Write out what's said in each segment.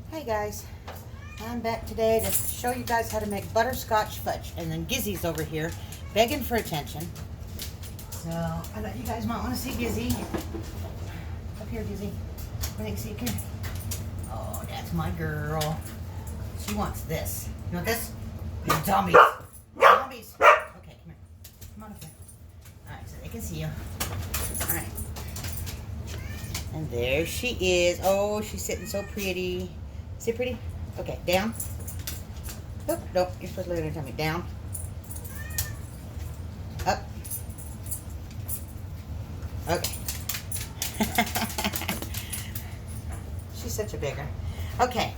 Hey guys, I'm back today to show you guys how to make butterscotch fudge. And then Gizzy's over here begging for attention. So I thought you guys might want to see Gizzy. Up here, Gizzy. What do you see? Come here. Oh, that's my girl. She wants this. You want this? Zombies. Zombies. Okay, come here. Come on up here. Alright, so they can see you. Alright. And there she is. Oh, she's sitting so pretty. Is it pretty? Okay, down. Oh, nope, you're supposed to look at her and tell me. Down. Up. Okay. She's such a bigger. Okay.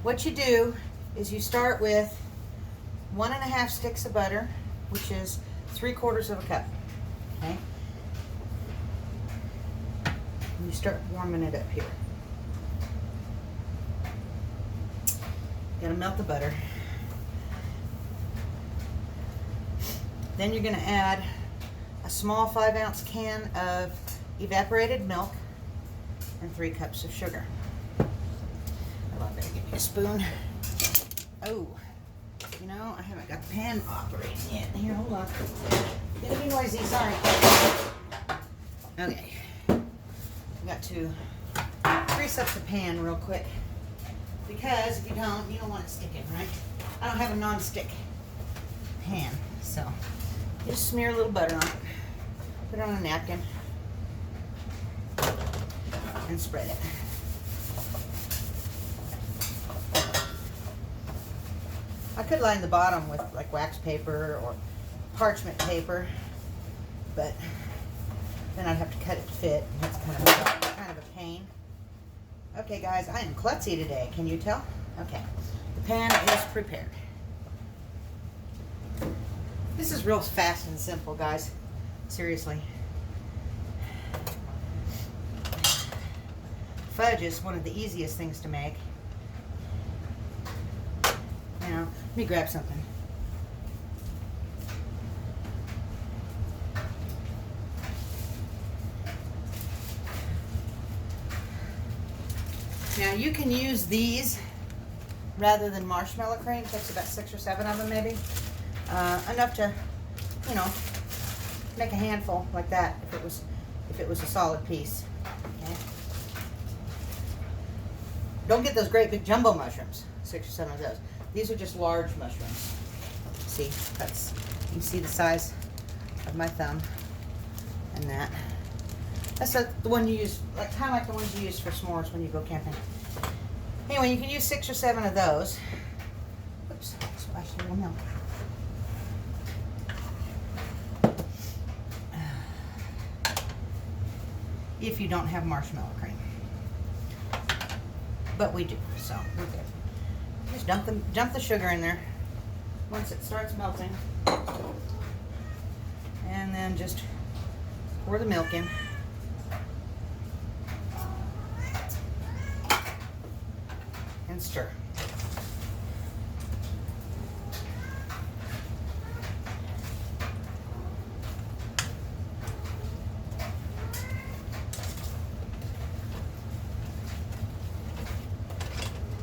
What you do is you start with 1.5 sticks of butter, which is 3/4 of a cup. Okay. And you start warming it up here. You gotta melt the butter. Then you're gonna add a small 5-ounce can of evaporated milk and 3 cups of sugar. Oh, I better give me a spoon. Oh, you know, I haven't got the pan operating yet. Here, hold on. Gonna be noisy, sorry. Okay. Got to grease up the pan real quick, because if you don't want it sticking, right? I don't have a non-stick pan, so just smear a little butter on it, put it on a napkin, and spread it. I could line the bottom with like wax paper or parchment paper, but then I'd have to cut it to fit, and that's kind of a pain. Okay, guys, I am klutzy today. Can you tell? Okay, the pan is prepared. This is real fast and simple, guys. Seriously. Fudge is one of the easiest things to make. Now, let me grab something. Now you can use these rather than marshmallow cream. It takes about 6 or 7 of them maybe. Enough to, you know, make a handful like that if it was a solid piece. Okay. Don't get those great big jumbo mushrooms. 6 or 7 of those. These are just large mushrooms. See, you can see the size of my thumb and that. That's the one you use, kind of like the ones you use for s'mores when you go camping. Anyway, you can use 6 or 7 of those. Oops, splashed a little milk. If you don't have marshmallow cream. But we do, so we're good. Just dump the sugar in there once it starts melting. And then just pour the milk in. And stir.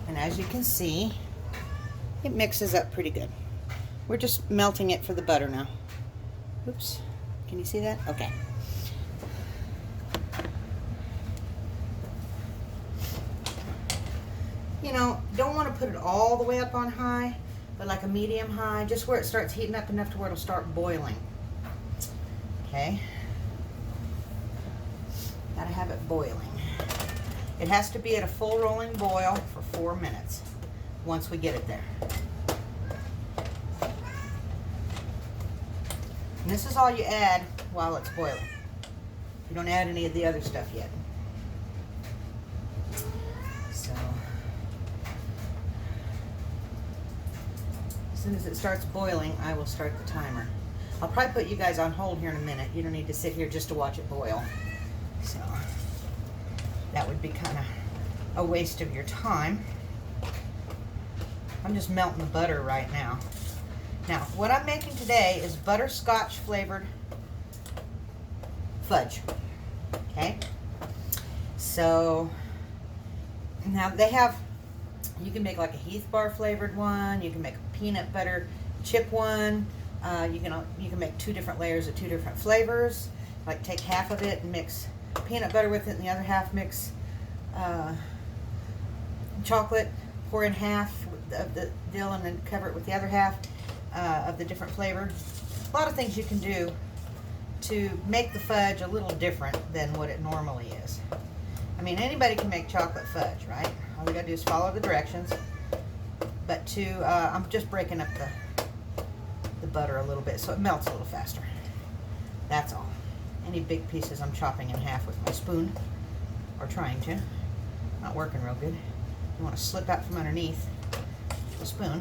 And as you can see, it mixes up pretty good. We're just melting it for the butter now. Oops, can you see that? Okay. You know, don't want to put it all the way up on high, but like a medium high, just where it starts heating up enough to where it'll start boiling. Okay. Gotta have it boiling. It has to be at a full rolling boil for 4 minutes once we get it there. And this is all you add while it's boiling. You don't add any of the other stuff yet. So as soon as it starts boiling, I will start the timer. I'll probably put you guys on hold here in a minute. You don't need to sit here just to watch it boil. So that would be kind of a waste of your time. I'm just melting the butter right now. Now, what I'm making today is butterscotch flavored fudge. Okay? So, now they have You can make like a Heath bar flavored one. You can make a peanut butter chip one. You can make 2 different layers of 2 different flavors. Like take half of it and mix peanut butter with it, and the other half mix chocolate. Pour in half of the deal, and then cover it with the other half of the different flavor. A lot of things you can do to make the fudge a little different than what it normally is. I mean, anybody can make chocolate fudge, right? All we gotta do is follow the directions. But I'm just breaking up the butter a little bit so it melts a little faster. That's all. Any big pieces I'm chopping in half with my spoon, or trying to. Not working real good. You want to slip out from underneath the spoon.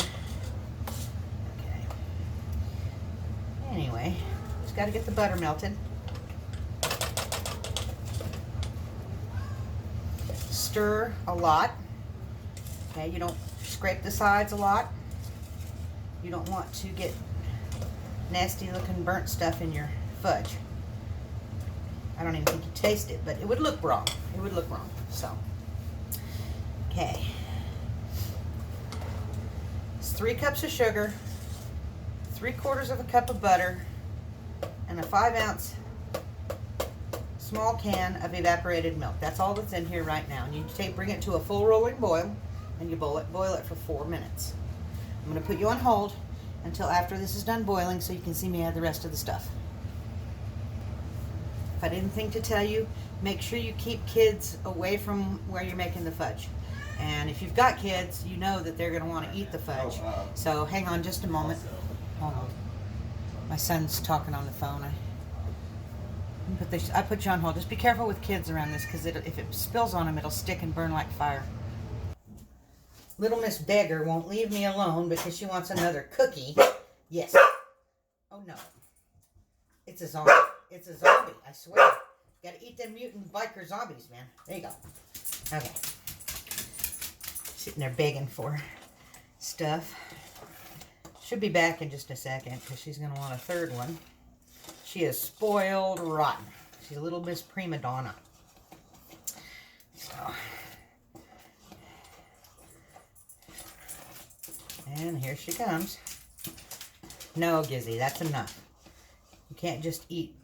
Okay. Anyway, just got to get the butter melted. Stir a lot. Okay, you don't scrape the sides a lot. You don't want to get nasty looking burnt stuff in your fudge. I don't even think you taste it, but it would look wrong. It would look wrong. So, okay. It's 3 cups of sugar, 3/4 of a cup of butter, and a 5-ounce small can of evaporated milk. That's all that's in here right now. And you bring it to a full rolling boil, and you boil it for 4 minutes. I'm going to put you on hold until after this is done boiling so you can see me add the rest of the stuff. If I didn't think to tell you, make sure you keep kids away from where you're making the fudge. And if you've got kids, you know that they're going to want to eat the fudge. So hang on just a moment. Hold on. My son's talking on the phone. I put you on hold. Just be careful with kids around this, because if it spills on them, it'll stick and burn like fire. Little Miss Beggar won't leave me alone because she wants another cookie. Yes. Oh no. It's a zombie. It's a zombie, I swear. Gotta eat them mutant biker zombies, man. There you go. Okay. Sitting there begging for stuff. Should be back in just a second because she's gonna want a 3rd one. She is spoiled rotten. She's a little Miss Prima Donna. So. And here she comes. No, Gizzy, that's enough. You can't just eat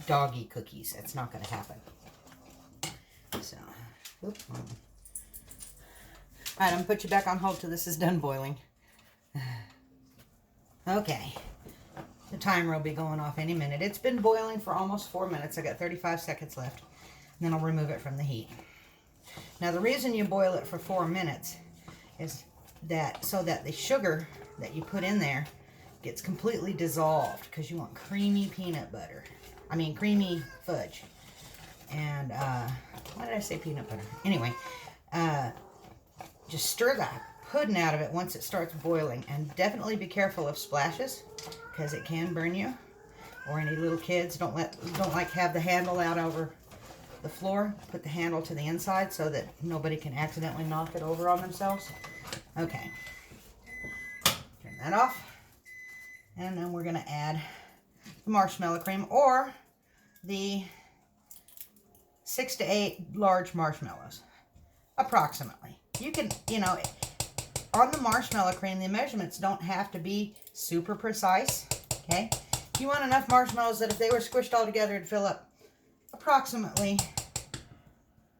doggy cookies. That's not going to happen. So, all right, I'm going to put you back on hold till this is done boiling. Okay. The timer will be going off any minute. It's been boiling for almost 4 minutes. I got 35 seconds left. And then I'll remove it from the heat. Now, the reason you boil it for 4 minutes is that so that the sugar that you put in there gets completely dissolved, because you want creamy peanut butter. I mean creamy fudge. And why did I say peanut butter? Anyway, just stir the pudding out of it once it starts boiling, and definitely be careful of splashes, because it can burn you. Or any little kids don't like have the handle out over the floor. Put the handle to the inside so that nobody can accidentally knock it over on themselves. Okay, turn that off, and then we're going to add the marshmallow cream, or the 6 to 8 large marshmallows, approximately. You can, on the marshmallow cream, the measurements don't have to be super precise, okay? You want enough marshmallows that if they were squished all together, it'd fill up approximately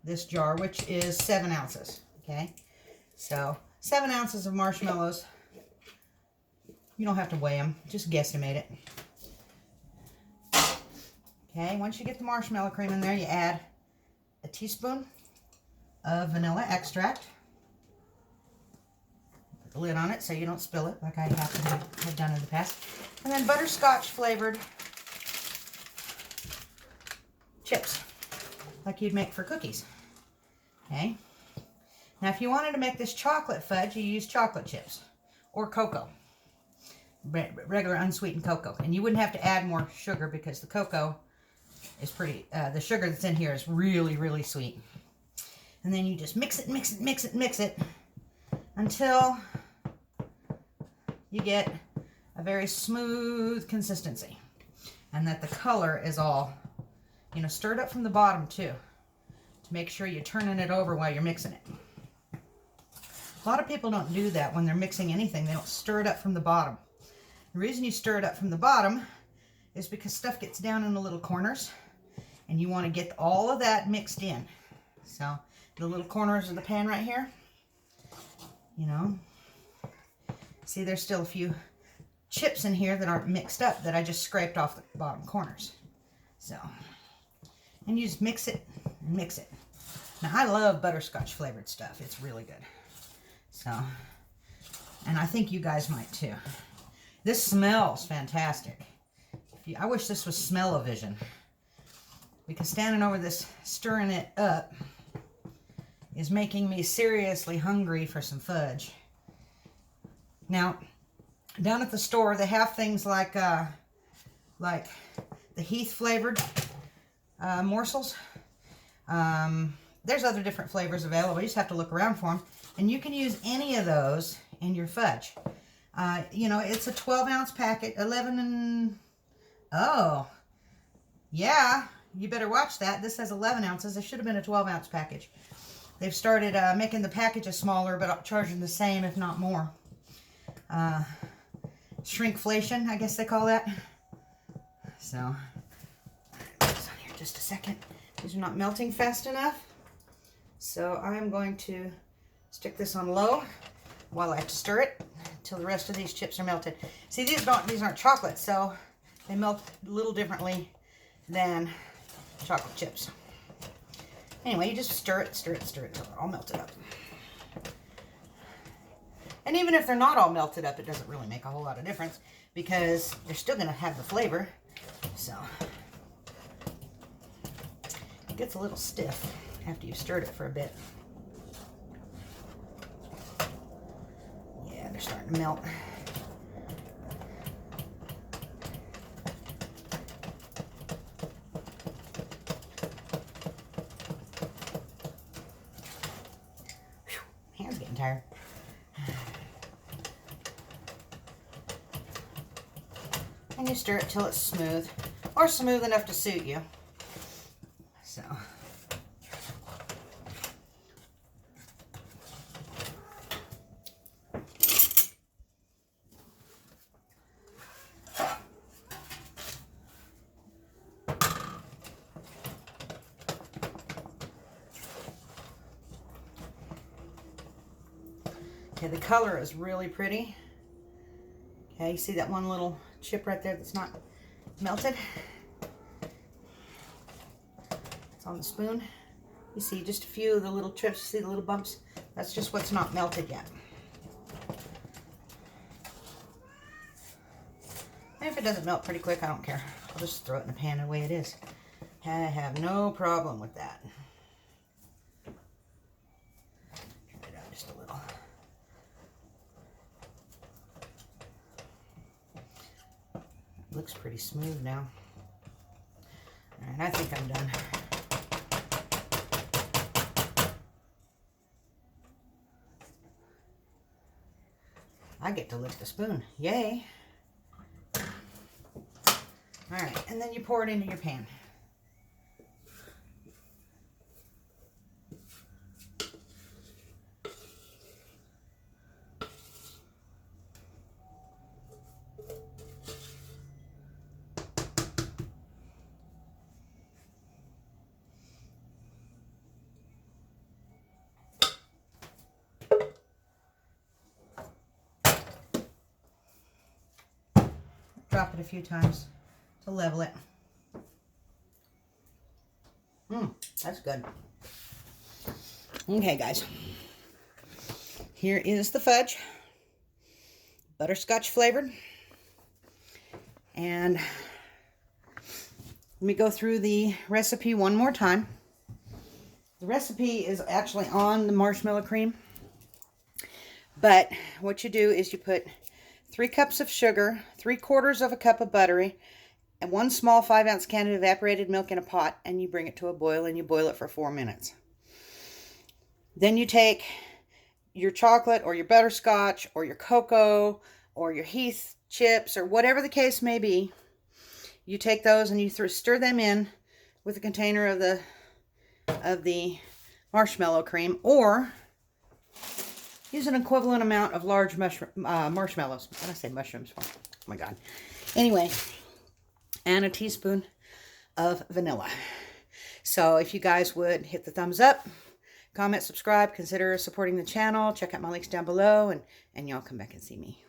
this jar, which is 7 ounces, okay? So 7 ounces of marshmallows. You don't have to weigh them, just guesstimate it. Okay, once you get the marshmallow cream in there, you add a teaspoon of vanilla extract. Put the lid on it so you don't spill it like I have done in the past. And then butterscotch flavored chips, like you'd make for cookies. Okay. Now, if you wanted to make this chocolate fudge, you use chocolate chips or cocoa, regular unsweetened cocoa. And you wouldn't have to add more sugar because the cocoa is pretty, the sugar that's in here is really, really sweet. And then you just mix it, mix it, mix it, mix it until you get a very smooth consistency. And that the color is all, stirred up from the bottom too, to make sure you're turning it over while you're mixing it. A lot of people don't do that when they're mixing anything. They don't stir it up from the bottom. The reason you stir it up from the bottom is because stuff gets down in the little corners, and you want to get all of that mixed in. So the little corners of the pan right here, you know, see there's still a few chips in here that aren't mixed up that I just scraped off the bottom corners. So, and you just mix it and mix it. Now I love butterscotch flavored stuff. It's really good. So, and I think you guys might too. This smells fantastic. I wish this was smell-o-vision, because standing over this, stirring it up, is making me seriously hungry for some fudge. Now, down at the store, they have things like the heath flavored morsels. There's other different flavors available. You just have to look around for them. And you can use any of those in your fudge. You know, it's a 12-ounce packet, 11 and... Oh, yeah, you better watch that. This has 11 ounces. It should have been a 12-ounce package. They've started making the packages smaller, but charging the same, if not more. Shrinkflation, I guess they call that. So, put this on here just a second. These are not melting fast enough. So I'm going to stick this on low while I stir it until the rest of these chips are melted. See, these aren't chocolate, so they melt a little differently than chocolate chips. Anyway, you just stir it till they're all melted up. And even if they're not all melted up, it doesn't really make a whole lot of difference, because they're still going to have the flavor. So it gets a little stiff after you've stirred it for a bit. Yeah, they're starting to melt. Hand's getting tired. And you stir it till it's smooth, or smooth enough to suit you. So. Okay, the color is really pretty. Okay, you see that one little chip right there that's not melted? It's on the spoon. You see just a few of the little chips. You see the little bumps? That's just what's not melted yet. And if it doesn't melt pretty quick, I don't care. I'll just throw it in the pan the way it is. I have no problem with that. Turn it out just a little. Looks pretty smooth now. All right, I think I'm done. I get to lick the spoon. Yay. All right, and then you pour it into your pan. Drop it a few times to level it. That's good. Okay, guys. Here is the fudge. Butterscotch flavored. And let me go through the recipe one more time. The recipe is actually on the marshmallow cream. But what you do is you put 3 cups of sugar, 3/4 of a cup of butter, and 1 small 5-ounce can of evaporated milk in a pot, and you bring it to a boil, and you boil it for 4 minutes. Then you take your chocolate or your butterscotch or your cocoa or your heath chips or whatever the case may be. You take those and you stir them in with a container of the marshmallow cream, or use an equivalent amount of large marshmallows. What did I say mushrooms for? Oh my God. Anyway, and a teaspoon of vanilla. So if you guys would hit the thumbs up, comment, subscribe, consider supporting the channel, check out my links down below, and y'all come back and see me.